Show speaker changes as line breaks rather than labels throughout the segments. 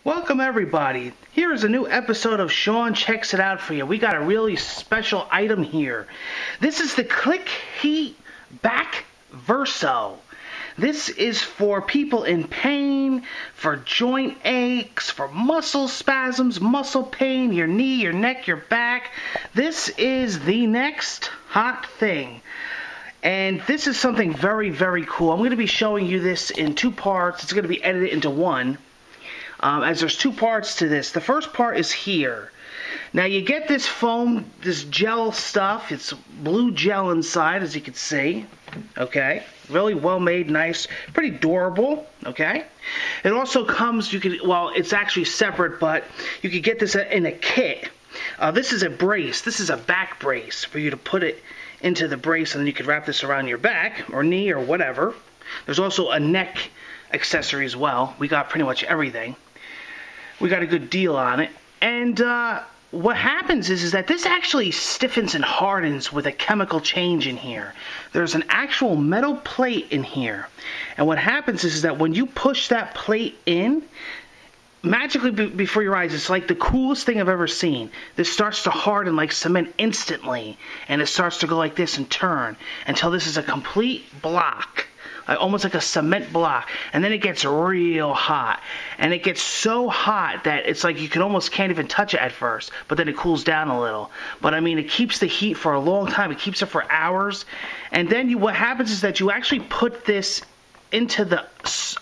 Welcome everybody. Here is a new episode of Sean Checks It Out for you. We got a really special item here. This is the ClickHeat Back Verso. This is for people in pain, for joint aches, for muscle spasms, muscle pain, your knee, your neck, your back. This is the next hot thing. And this is something very, very cool. I'm going to be showing you this in two parts. It's going to be edited into one. As there's two parts to this. The first part is here. Now you get this foam, this gel stuff. It's blue gel inside, as you can see. Okay, really well made, nice, pretty durable. Okay, it also comes. Well, it's actually separate, but you could get this in a kit. This is a brace. This is a back brace for you to put it into the brace, and then you could wrap this around your back or knee or whatever. There's also a neck accessory as well. We got pretty much everything. We got a good deal on it. And what happens is that this actually stiffens and hardens with a chemical change in here. There's an actual metal plate in here. And what happens is that when you push that plate in, magically before your eyes, it's like the coolest thing I've ever seen. This starts to harden like cement instantly. And it starts to go like this and turn until this is a complete block. Almost like a cement block, and then it gets real hot, and it gets so hot that it's like you can almost can't even touch it at first, but then it cools down a little. But I mean, it keeps the heat for a long time. It keeps it for hours, and then what happens is that you actually put this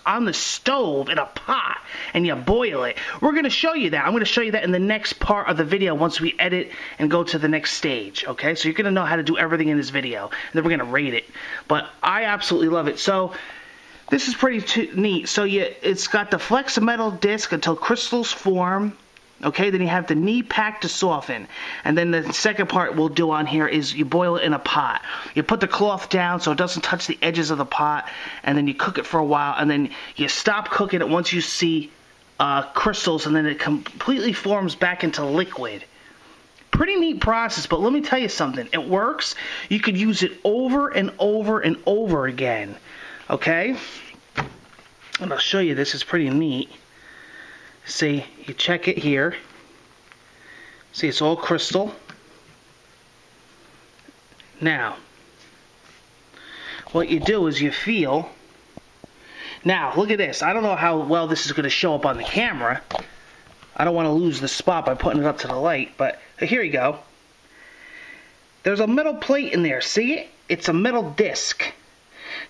on the stove in a pot, and you boil it. We're going to show you that. I'm going to show you that in the next part of the video once we edit and go to the next stage. Okay, so you're going to know how to do everything in this video, and then we're going to rate it. But I absolutely love it. So this is pretty neat. So it's got the flex metal disc until crystals form. Okay, then you have the knee pack to soften. And then the second part we'll do on here is you boil it in a pot. You put the cloth down so it doesn't touch the edges of the pot, and then you cook it for a while, and then you stop cooking it once you see crystals, and then it completely forms back into liquid. Pretty neat process, but let me tell you something. It works. You could use it over and over and over again. Okay? And I'll show you this. It's pretty neat. See, you check it here. See, it's all crystal. Now, what you do is you feel. Now, look at this. I don't know how well this is going to show up on the camera. I don't want to lose the spot by putting it up to the light, but here you go. There's a metal plate in there. See it? It's a metal disc.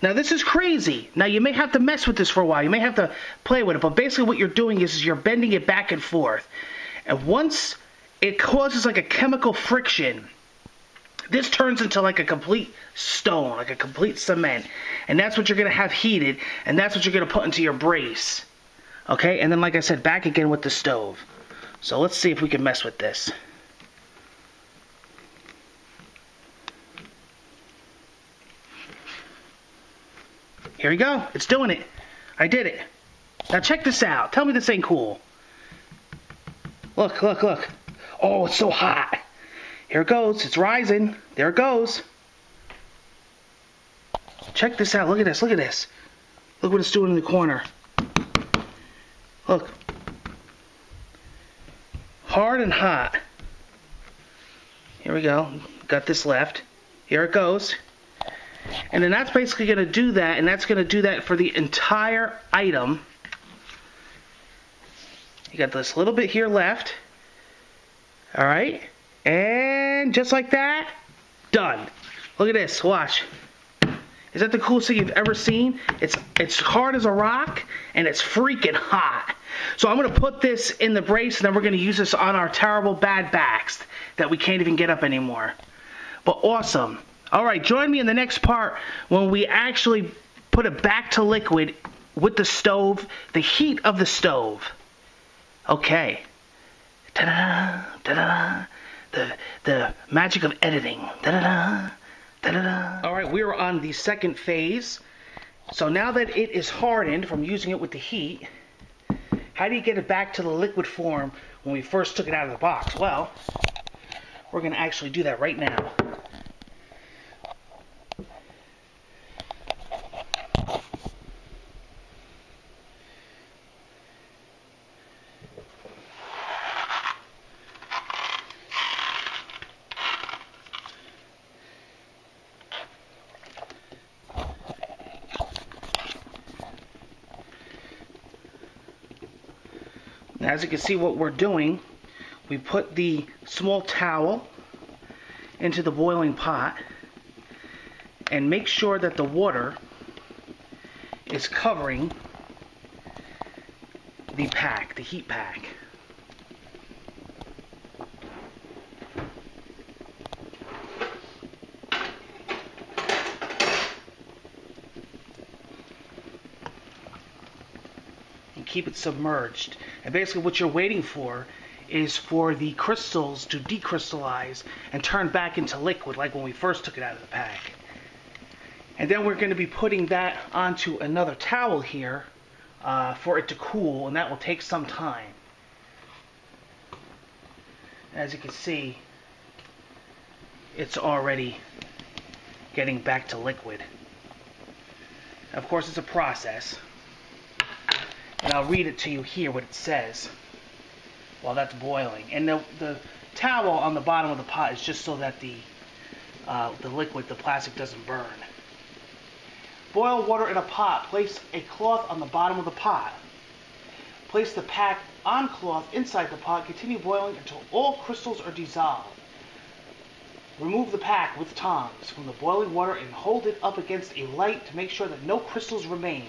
Now this is crazy. Now you may have to mess with this for a while. You may have to play with it. But basically what you're doing is you're bending it back and forth. And once it causes like a chemical friction, this turns into like a complete stone, like a complete cement. And that's what you're going to have heated. And that's what you're going to put into your brace. Okay? And then like I said, back again with the stove. So let's see if we can mess with this. Here we go. It's doing it. I did it. Now check this out. Tell me this ain't cool. Look, look, look. Oh, it's so hot. Here it goes. It's rising. There it goes. Check this out. Look at this. Look at this. Look what it's doing in the corner. Look. Hard and hot. Here we go. Got this left. Here it goes. And then that's basically going to do that, and that's going to do that for the entire item. You got this little bit here left. Alright. And just like that, done. Look at this. Watch. Is that the coolest thing you've ever seen? It's hard as a rock, and it's freaking hot. So I'm going to put this in the brace, and then we're going to use this on our terrible bad backs that we can't even get up anymore. But awesome. Alright, join me in the next part when we actually put it back to liquid with the stove, the heat of the stove. Okay. Ta-da, ta-da, the magic of editing. Ta-da, ta-da. Alright, we are on the second phase. So now that it is hardened from using it with the heat, how do you get it back to the liquid form when we first took it out of the box? Well, we're going to actually do that right now. Now, as you can see what we're doing, we put the small towel into the boiling pot and make sure that the water is covering the pack, the heat pack. And keep it submerged. And basically what you're waiting for is for the crystals to decrystallize and turn back into liquid like when we first took it out of the pack. And then we're going to be putting that onto another towel here for it to cool, and that will take some time. As you can see, it's already getting back to liquid. Of course, it's a process, and I'll read it to you here what it says while that's boiling. And the towel on the bottom of the pot is just so that the liquid, the plastic, doesn't burn. Boil water in a pot. Place a cloth on the bottom of the pot. Place the pack on cloth inside the pot. Continue boiling until all crystals are dissolved. Remove the pack with tongs from the boiling water and hold it up against a light to make sure that no crystals remain.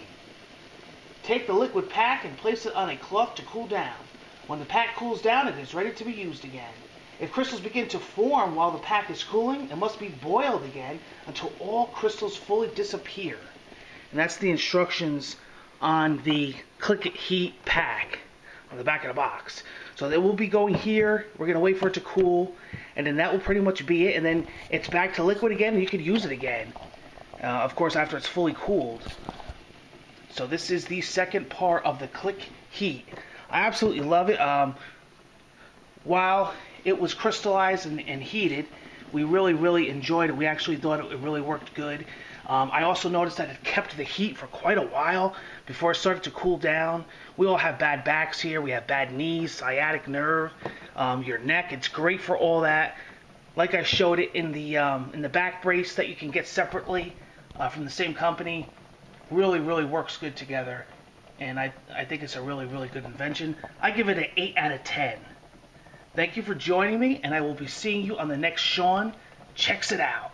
Take the liquid pack and place it on a cloth to cool down. When the pack cools down, it is ready to be used again. If crystals begin to form while the pack is cooling, it must be boiled again until all crystals fully disappear. And that's the instructions on the ClickHeat pack on the back of the box. So it will be going here. We're going to wait for it to cool, and then that will pretty much be it. And then it's back to liquid again, and you could use it again. Of course, after it's fully cooled. So this is the second part of the ClickHeat. I absolutely love it. While it was crystallized and heated, we really enjoyed it. We actually thought it really worked good. I also noticed that it kept the heat for quite a while before it started to cool down. We all have bad backs here. We have bad knees, sciatic nerve, your neck. It's great for all that. Like I showed it in the back brace that you can get separately from the same company. Really works good together. And I think it's a really good invention. I give it an 8 out of 10. Thank you for joining me, and I will be seeing you on the next Sean Checks It Out.